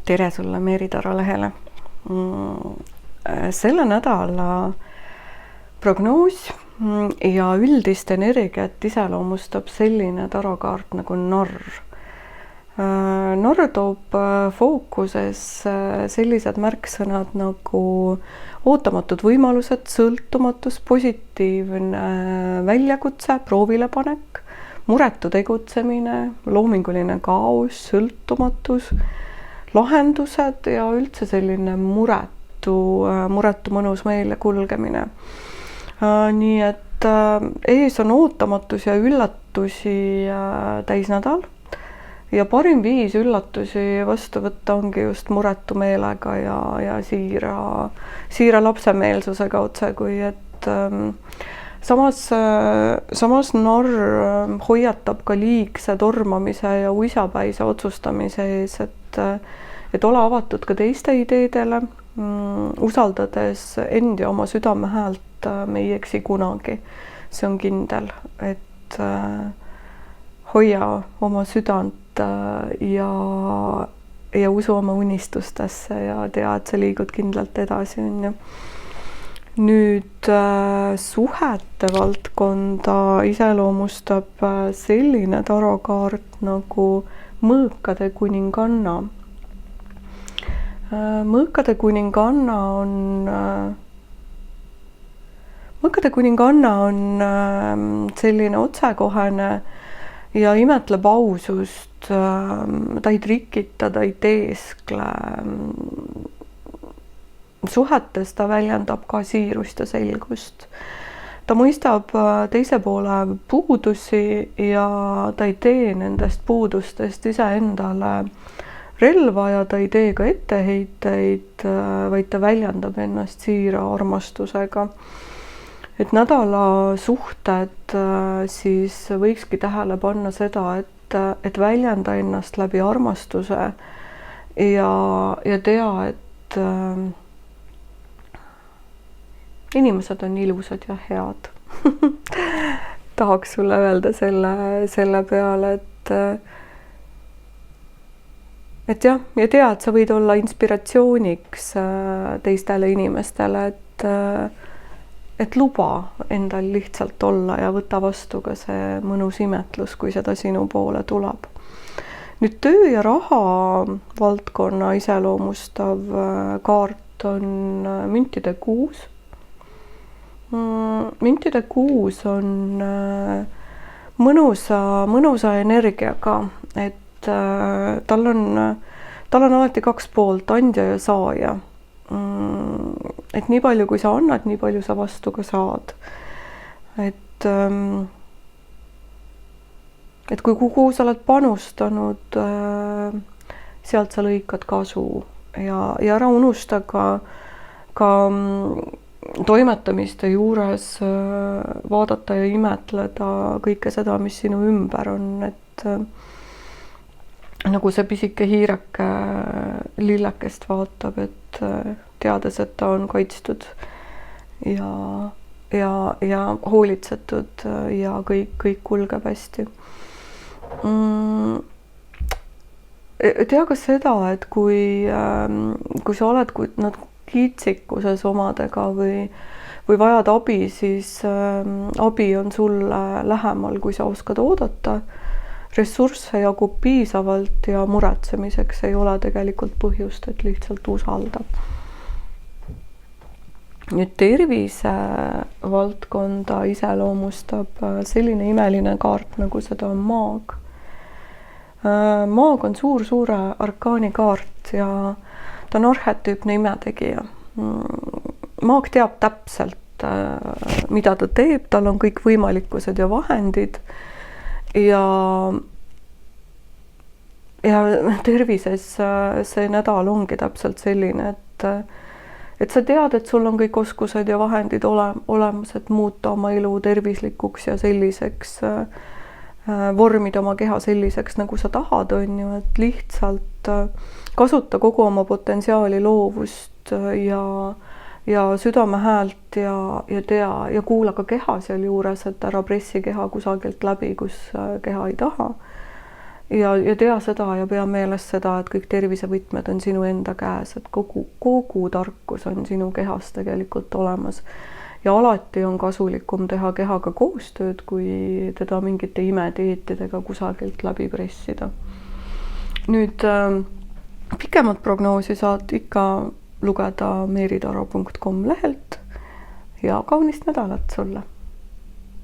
tere sulle Meeri Taro lehele. Selle nädala prognoos ja üldist energiat iseloomustab selline tarokaart nagu narr. Narr toob fookuses sellised märksõnad nagu ootamatud võimalused, sõltumatus, positiivne väljakutse, proovilepanek, muretu tegutsemine, loominguline kaos, sõltumatus, lahendused ja üldse selline muretu mõnus meele kulgemine. Nii et ees on ootamatus ja üllatusi täisnädal ja parim viis üllatusi vastu võtta ongi just muretu meelega ja siira lapsemeelsusega otse, kui et samas narr hoiatab ka liigse tormamise ja uisapäise otsustamise ees, et ole avatud ka teiste ideedele, usaldades end ja oma südame häält, me ei eksi kunagi. See on kindel, et hoia oma südant ja usu oma unistustesse ja tea, et sa liigud kindlalt edasi, on ju. Nüüd suhete valdkonda iseloomustab selline tarokaart nagu mõõkade kuninganna. Mõõkade kuninganna on selline otsekohene ja imetleb ausust, ta ei trikita, ta ei teeskle. Suhetes ta väljendab ka siirust ja selgust. Ta mõistab teise poole puudusi ja ta ei tee nendest puudustest iseendale relva ja ta ei tee ka etteheiteid, vaid ta väljendab ennast siira armastusega. Et nädala suhted siis võikski tähele panna seda, et väljenda ennast läbi armastuse ja tea, et inimesed on ilusad ja head. Tahaks sulle öelda selle peale, et jah, ja tea, et sa võid olla inspiratsiooniks teistele inimestele, et luba endal lihtsalt olla ja võta vastu ka see mõnus imetlus, kui seda sinu poole tuleb. Nüüd töö ja raha valdkonna iseloomustav kaart on müntide kuus. Müntide kuus on mõnusa energiaga, et tal on alati kaks poolt, andja ja saaja. Et nii palju, kui sa annad, nii palju sa vastu ka saad. Et kuhu sa oled panustanud, sealt sa lõikad kasu ja ära unusta ka toimetamiste juures vaadata ja imetleda kõike seda, mis sinu ümber on, et nagu see pisike hiireke lillekest vaatab, et teades, et ta on kaitstud ja hoolitsetud ja kõik kulgeb hästi. Tea ka seda, et kui sa oled kiitsikuses omadega või vajad abi, siis abi on sulle lähemal, kui sa oskad oodata. Ressursse jagub piisavalt ja muretsemiseks ei ole tegelikult põhjust, et lihtsalt usalda. Nüüd tervise valdkonda iseloomustab selline imeline kaart, nagu seda on maag. Maag on suure arkaani kaart ja ta on arhetüüpne imetegija. Maag teab täpselt, mida ta teeb, tal on kõik võimalikkused ja vahendid ja tervises see nädal ongi täpselt selline, et sa tead, et sul on kõik oskused ja vahendid olemas, et muuta oma elu tervislikuks ja selliseks, vormida oma keha selliseks, nagu sa tahad, on ju, et lihtsalt kasuta kogu oma potentsiaali, loovust ja südame häält ja kuula ka keha seal juures, et ära pressi keha kusagilt läbi, kus keha ei taha. ja tea seda ja pea meeles seda, et kõik tervisevõtmed on sinu enda käes, et kogu tarkus on sinu kehas tegelikult olemas. Ja alati on kasulikum teha kehaga koostööd, kui teda mingite imedieetidega kusagilt läbi pressida. Nüüd pikemat prognoosi saad ikka lugeda meeritaro.com lehelt ja kaunist nädalat sulle!